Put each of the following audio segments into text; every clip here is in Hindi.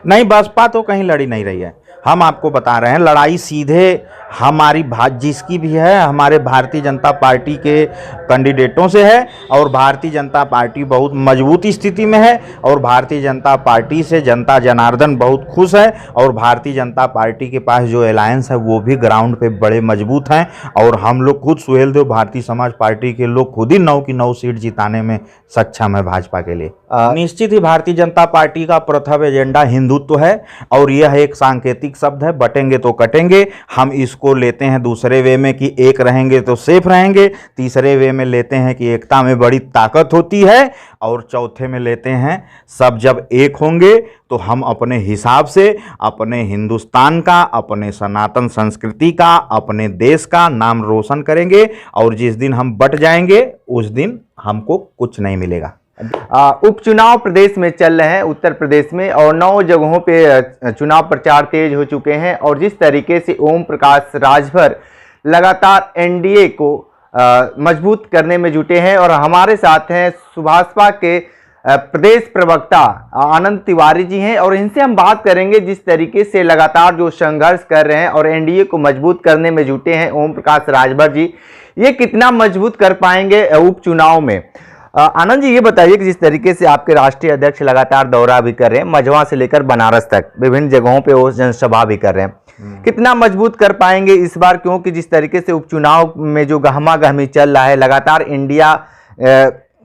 नहीं, बसपा तो कहीं लड़ी नहीं रही है। हम आपको बता रहे हैं, लड़ाई सीधे हमारी जिसकी भी है हमारे भारतीय जनता पार्टी के कैंडिडेटों से है, और भारतीय जनता पार्टी बहुत मजबूत स्थिति में है, और भारतीय जनता पार्टी से जनता जनार्दन बहुत खुश है, और भारतीय जनता पार्टी के पास जो अलायंस है वो भी ग्राउंड पे बड़े मजबूत हैं। और हम लोग खुद सुहेल देव भारतीय समाज पार्टी के लोग खुद ही 9 की 9 सीट जिताने में सक्षम है भाजपा के लिए। निश्चित ही भारतीय जनता पार्टी का प्रथम एजेंडा हिंदुत्व है, और यह एक सांकेतिक शब्द है, बटेंगे तो कटेंगे। हम इसको लेते हैं दूसरे वे में कि एक रहेंगे तो सेफ रहेंगे, तीसरे वे में लेते हैं कि एकता में बड़ी ताकत होती है, और चौथे में लेते हैं सब जब एक होंगे तो हम अपने हिसाब से अपने हिंदुस्तान का, अपने सनातन संस्कृति का, अपने देश का नाम रोशन करेंगे, और जिस दिन हम बट जाएंगे उस दिन हमको कुछ नहीं मिलेगा। उपचुनाव प्रदेश में चल रहे हैं उत्तर प्रदेश में, और 9 जगहों पे चुनाव प्रचार तेज हो चुके हैं। और जिस तरीके से ओम प्रकाश राजभर लगातार एनडीए को मजबूत करने में जुटे हैं, और हमारे साथ हैं सुभाषपा के प्रदेश प्रवक्ता आनंद तिवारी जी हैं, और इनसे हम बात करेंगे जिस तरीके से लगातार जो संघर्ष कर रहे हैं और एनडीए को मजबूत करने में जुटे हैं ओम प्रकाश राजभर जी, ये कितना मजबूत कर पाएंगे उपचुनाव में। आनंद जी, ये बताइए कि जिस तरीके से आपके राष्ट्रीय अध्यक्ष लगातार दौरा भी कर रहे हैं, मझवा से लेकर बनारस तक विभिन्न जगहों पे वो जनसभा भी कर रहे हैं, कितना मजबूत कर पाएंगे इस बार, क्योंकि जिस तरीके से उपचुनाव में जो गहमा-गहमी चल रहा है, लगातार इंडिया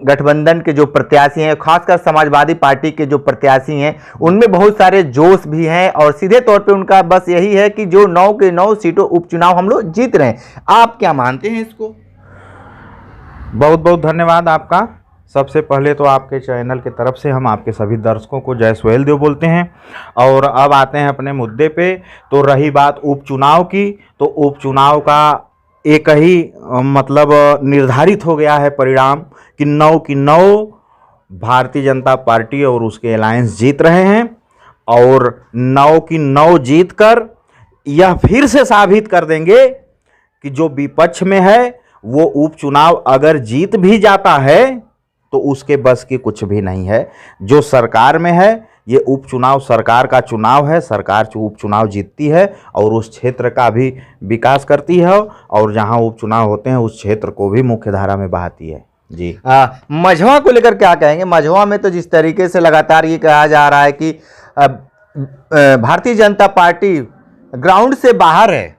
गठबंधन के जो प्रत्याशी हैं, खासकर समाजवादी पार्टी के जो प्रत्याशी हैं, उनमें बहुत सारे जोश भी हैं, और सीधे तौर पे उनका बस यही है कि जो 9 के 9 सीटों उपचुनाव हम लोग जीत रहे हैं। आप क्या मानते हैं इसको? बहुत बहुत धन्यवाद आपका। सबसे पहले तो आपके चैनल की तरफ से हम आपके सभी दर्शकों को जय सुहेल देव बोलते हैं। और अब आते हैं अपने मुद्दे पे। तो रही बात उपचुनाव की, तो उपचुनाव का एक ही मतलब निर्धारित हो गया है परिणाम कि 9 की 9 भारतीय जनता पार्टी और उसके अलायंस जीत रहे हैं, और 9 की 9 जीत कर यह फिर से साबित कर देंगे कि जो विपक्ष में है वो उपचुनाव अगर जीत भी जाता है तो उसके बस की कुछ भी नहीं है। जो सरकार में है, ये उपचुनाव सरकार का चुनाव है, सरकार उपचुनाव जीतती है और उस क्षेत्र का भी विकास करती है, और जहां उपचुनाव होते हैं उस क्षेत्र को भी मुख्य धारा में बहाती है। जी, मझवा को लेकर क्या कहेंगे? मझवा में तो जिस तरीके से लगातार ये कहा जा रहा है कि भारतीय जनता पार्टी ग्राउंड से बाहर है।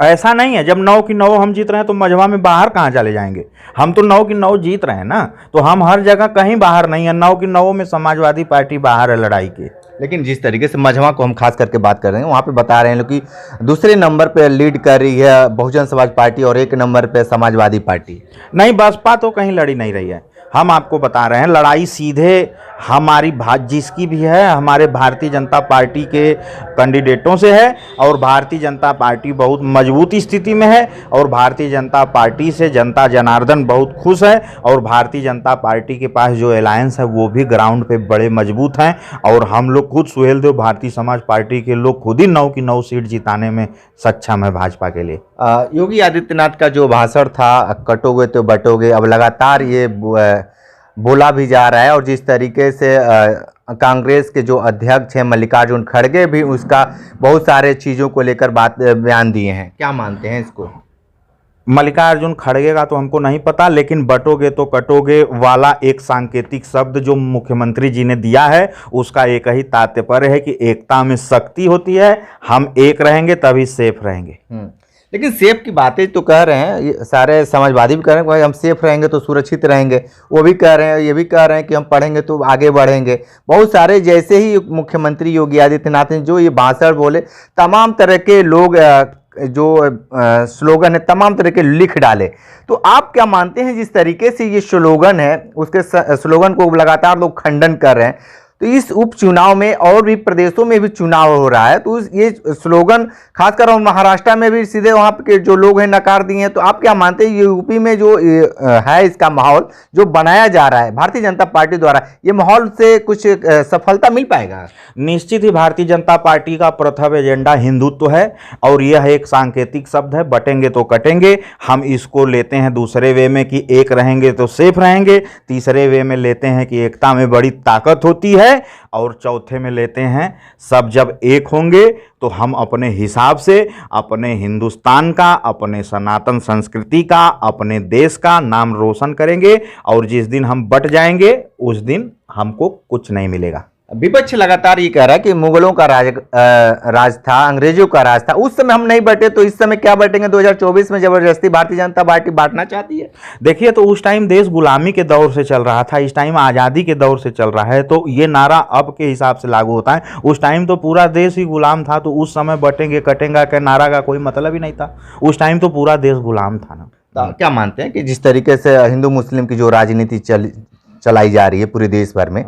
ऐसा नहीं है। जब 9 की 9 हम जीत रहे हैं तो मझवा में बाहर कहाँ चले जाएंगे? हम तो 9 की 9 जीत रहे हैं ना, तो हम हर जगह कहीं बाहर नहीं है। 9 की 9 में समाजवादी पार्टी बाहर है लड़ाई के। लेकिन जिस तरीके से मझवा को हम खास करके बात कर रहे हैं, वहाँ पे बता रहे हैं कि दूसरे नंबर पे लीड कर रही है बहुजन समाज पार्टी और 1 नंबर पे समाजवादी पार्टी। नहीं, बसपा तो कहीं लड़ी नहीं रही है। हम आपको बता रहे हैं, लड़ाई सीधे हमारी जिसकी भी है हमारे भारतीय जनता पार्टी के कैंडिडेटों से है, और भारतीय जनता पार्टी बहुत मजबूत स्थिति में है, और भारतीय जनता पार्टी से जनता जनार्दन बहुत खुश है, और भारतीय जनता पार्टी के पास जो अलायंस है वो भी ग्राउंड पे बड़े मजबूत हैं। और हम लोग खुद सुहेल देव भारतीय समाज पार्टी के लोग खुद ही 9 की 9 सीट जिताने में सक्षम है भाजपा के लिए। योगी आदित्यनाथ का जो भाषण था, कटोगे तो बटोगे, अब लगातार ये बोला भी जा रहा है, और जिस तरीके से कांग्रेस के जो अध्यक्ष हैं मल्लिकार्जुन खड़गे भी उसका बहुत सारे चीज़ों को लेकर बयान दिए हैं। क्या मानते हैं इसको? मल्लिकार्जुन खड़गे का तो हमको नहीं पता, लेकिन बटोगे तो कटोगे वाला एक सांकेतिक शब्द जो मुख्यमंत्री जी ने दिया है, उसका एक ही तात्पर्य है कि एकता में शक्ति होती है। हम एक रहेंगे तभी सेफ रहेंगे। लेकिन सेफ की बातें तो कह रहे हैं, ये सारे समाजवादी भी कह रहे हैं कि हम सेफ रहेंगे तो सुरक्षित रहेंगे, वो भी कह रहे हैं, ये भी कह रहे हैं कि हम पढ़ेंगे तो आगे बढ़ेंगे। बहुत सारे जैसे ही मुख्यमंत्री योगी आदित्यनाथ ने जो ये भाषण बोले, तमाम तरह के लोग जो स्लोगन है तमाम तरह के लिख डाले। तो आप क्या मानते हैं जिस तरीके से ये स्लोगन है, उसके स्लोगन को लगातार लोग खंडन कर रहे हैं, तो इस उपचुनाव में और भी प्रदेशों में भी चुनाव हो रहा है, तो ये स्लोगन खासकर महाराष्ट्र में भी सीधे वहाँ के जो लोग हैं नकार दिए हैं। तो आप क्या मानते हैं ये यूपी में जो है इसका माहौल जो बनाया जा रहा है भारतीय जनता पार्टी द्वारा, ये माहौल से कुछ सफलता मिल पाएगा? निश्चित ही भारतीय जनता पार्टी का प्रथम एजेंडा हिंदुत्व है, और यह एक सांकेतिक शब्द है, बटेंगे तो कटेंगे। हम इसको लेते हैं दूसरे वे में कि एक रहेंगे तो सेफ रहेंगे, तीसरे वे में लेते हैं कि एकता में बड़ी ताकत होती है, है, और चौथे में लेते हैं सब जब एक होंगे तो हम अपने हिसाब से अपने हिंदुस्तान का, अपने सनातन संस्कृति का, अपने देश का नाम रोशन करेंगे, और जिस दिन हम बट जाएंगे उस दिन हमको कुछ नहीं मिलेगा। विपक्ष लगातार ये कह रहा है कि मुगलों का राज था, अंग्रेजों का राज था, उस समय हम नहीं बटे तो इस समय क्या बटेंगे? 2024 में जबरदस्ती भारतीय जनता पार्टी बांटना चाहती है। देखिए, तो उस टाइम देश गुलामी के दौर से चल रहा था, इस टाइम आज़ादी के दौर से चल रहा है, तो ये नारा अब के हिसाब से लागू होता है। उस टाइम तो पूरा देश ही गुलाम था, तो उस समय बटेंगे कटेंगे के नारा का कोई मतलब ही नहीं था। उस टाइम तो पूरा देश गुलाम था ना। तो क्या मानते हैं कि जिस तरीके से हिंदू मुस्लिम की जो राजनीति चलाई जा रही है पूरे देश भर में,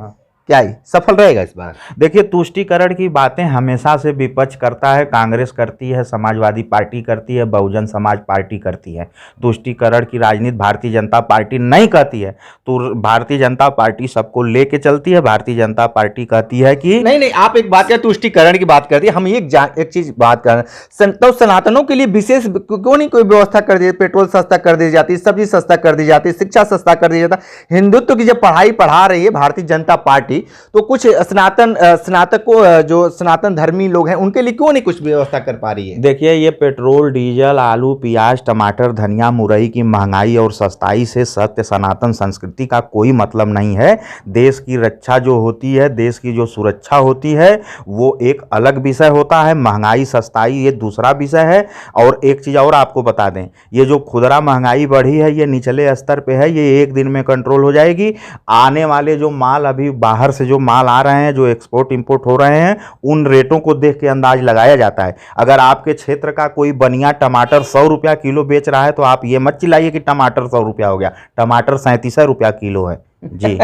क्या ही सफल रहेगा इस बार? देखिए, तुष्टीकरण की बातें हमेशा से विपक्ष करता है, कांग्रेस करती है, समाजवादी पार्टी करती है, बहुजन समाज पार्टी करती है। तुष्टीकरण की राजनीति भारतीय जनता पार्टी नहीं करती है। तो भारतीय जनता पार्टी सबको लेके चलती है। भारतीय जनता पार्टी कहती है कि नहीं, आप एक बात या तुष्टीकरण की बात कर दी, हम एक चीज बात कर रहे हैं, तो सनातनों के लिए विशेष क्यों नहीं कोई व्यवस्था कर दी? पेट्रोल सस्ता कर दी जाती, सब्जी सस्ता कर दी जाती, शिक्षा सस्ता कर दिया जाता। हिंदुत्व की जब पढ़ाई पढ़ा रही है भारतीय जनता पार्टी, तो कुछ स्नातकों जो सनातन धर्मी लोग हैं उनके लिए क्यों नहीं कुछ व्यवस्था कर पा रही है? देखिए, ये पेट्रोल, डीजल, आलू, प्याज, टमाटर, धनिया, मुरई की महंगाई और सस्ताई से सत्य सनातन संस्कृति का कोई मतलब नहीं है। देश की रक्षा जो होती है, देश की जो सुरक्षा होती है, वो एक अलग विषय होता है। महंगाई सस्ताई ये दूसरा विषय है। और एक चीज़ और आपको बता दें, ये जो खुदरा महंगाई बढ़ी है ये निचले स्तर पे है, ये एक दिन में कंट्रोल हो जाएगी। आने वाले जो माल अभी बाहर से जो माल आ रहे हैं, जो एक्सपोर्ट इंपोर्ट हो रहे हैं, उन रेटों को देख के अंदाज लगाया जाता है। अगर आपके क्षेत्र का कोई बनिया टमाटर 100 रुपया किलो बेच रहा है तो आप ये मत चिल्लाइए कि टमाटर 100 रुपया हो गया। टमाटर 37 रुपया किलो है जी।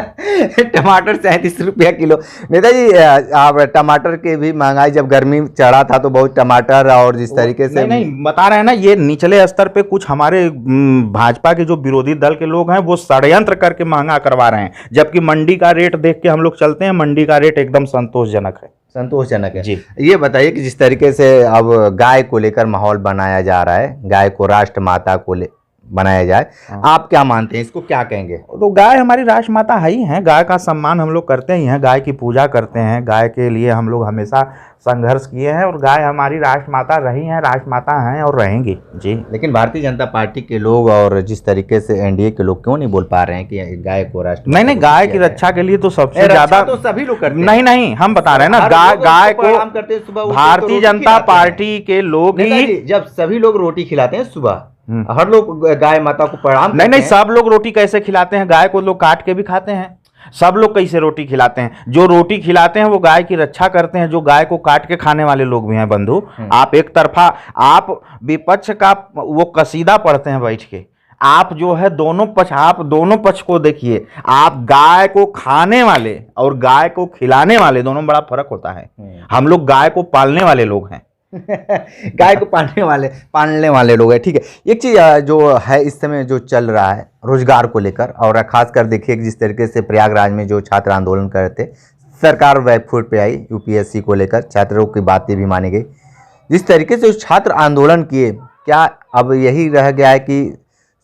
टमाटर 37 रुपया किलो। नेताजी, आप टमाटर के भी महंगाई जब गर्मी चढ़ा था तो बहुत टमाटर, और जिस तरीके से नहीं बता रहे हैं ना, ये निचले स्तर पे कुछ हमारे भाजपा के जो विरोधी दल के लोग हैं वो षड्यंत्र करके महंगा करवा रहे हैं, जबकि मंडी का रेट देख के हम लोग चलते हैं, मंडी का रेट एकदम संतोषजनक है। संतोषजनक है जी। ये बताइए कि जिस तरीके से अब गाय को लेकर माहौल बनाया जा रहा है, गाय को राष्ट्र माता को बनाया जाए, आप क्या मानते हैं, इसको क्या कहेंगे? तो गाय हमारी राष्ट्र माता है ही है, गाय का सम्मान हम लोग करते ही हैं, गाय की पूजा करते हैं, गाय के लिए हम लोग हमेशा संघर्ष किए हैं, और गाय हमारी राष्ट्र माता रही हैं, राष्ट्र माता हैं और रहेंगी जी। लेकिन भारतीय जनता पार्टी के लोग और जिस तरीके से एनडीए के लोग क्यों नहीं बोल पा रहे हैं कि गाय को राष्ट्र? नहीं, गाय की रक्षा के लिए तो सबसे ज्यादा तो सभी लोग करते हैं। नहीं, हम बता रहे हैं ना, गाय को भारतीय जनता पार्टी के लोग ही, जब सभी लोग रोटी खिलाते हैं सुबह, हर लोग गाय माता को प्रणाम करते हैं। नहीं, सब लोग रोटी कैसे खिलाते हैं? गाय को लोग काट के भी खाते हैं। सब लोग कैसे रोटी खिलाते हैं? जो रोटी खिलाते हैं वो गाय की रक्षा करते हैं, जो गाय को काट के खाने वाले लोग भी हैं बंधु। आप एक तरफा, आप विपक्ष का वो कसीदा पढ़ते हैं बैठ के, आप जो है आप दोनों पक्ष को देखिए। आप गाय को खाने वाले और गाय को खिलाने वाले, दोनों बड़ा फर्क होता है। हम लोग गाय को पालने वाले लोग हैं। गाय को पालने वाले लोग हैं, ठीक है। एक चीज जो है इस समय जो चल रहा है रोजगार को लेकर, और खासकर देखिए जिस तरीके से प्रयागराज में जो छात्र आंदोलन कर रहे थे, सरकार बैकफुट पे आई यूपीएससी को लेकर, छात्रों की बातें भी मानी गई। जिस तरीके से छात्र आंदोलन किए, क्या अब यही रह गया है कि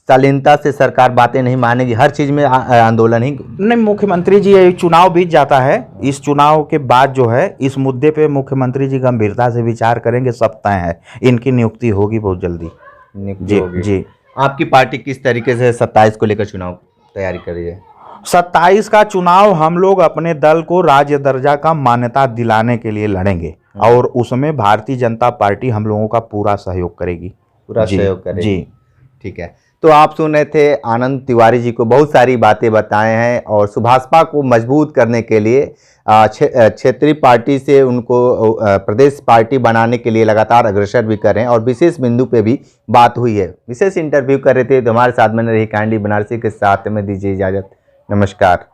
शालीनता से सरकार बातें नहीं मानेगी, हर चीज में आंदोलन ही? नहीं, मुख्यमंत्री जी, चुनाव बीत जाता है, इस चुनाव के बाद जो है इस मुद्दे पे मुख्यमंत्री जी गंभीरता से विचार करेंगे, सब तय है, इनकी नियुक्ति होगी बहुत जल्दी। जी। आपकी पार्टी किस तरीके से 27 को लेकर चुनाव तैयारी कर रही है? 27 का चुनाव हम लोग अपने दल को राज्य दर्जा का मान्यता दिलाने के लिए लड़ेंगे, और उसमें भारतीय जनता पार्टी हम लोगों का पूरा सहयोग करेगी। पूरा सहयोग करेगी जी, ठीक है। तो आप सुन रहे थे आनंद तिवारी जी को, बहुत सारी बातें बताए हैं, और सुभाषपा को मजबूत करने के लिए क्षेत्रीय पार्टी से उनको प्रदेश पार्टी बनाने के लिए लगातार अग्रसर भी कर रहे हैं, और विशेष बिंदु पे भी बात हुई है। विशेष इंटरव्यू कर रहे थे, तो हमारे साथ में रही कैंडी बनारसी के साथ में दीजिए इजाजत। नमस्कार।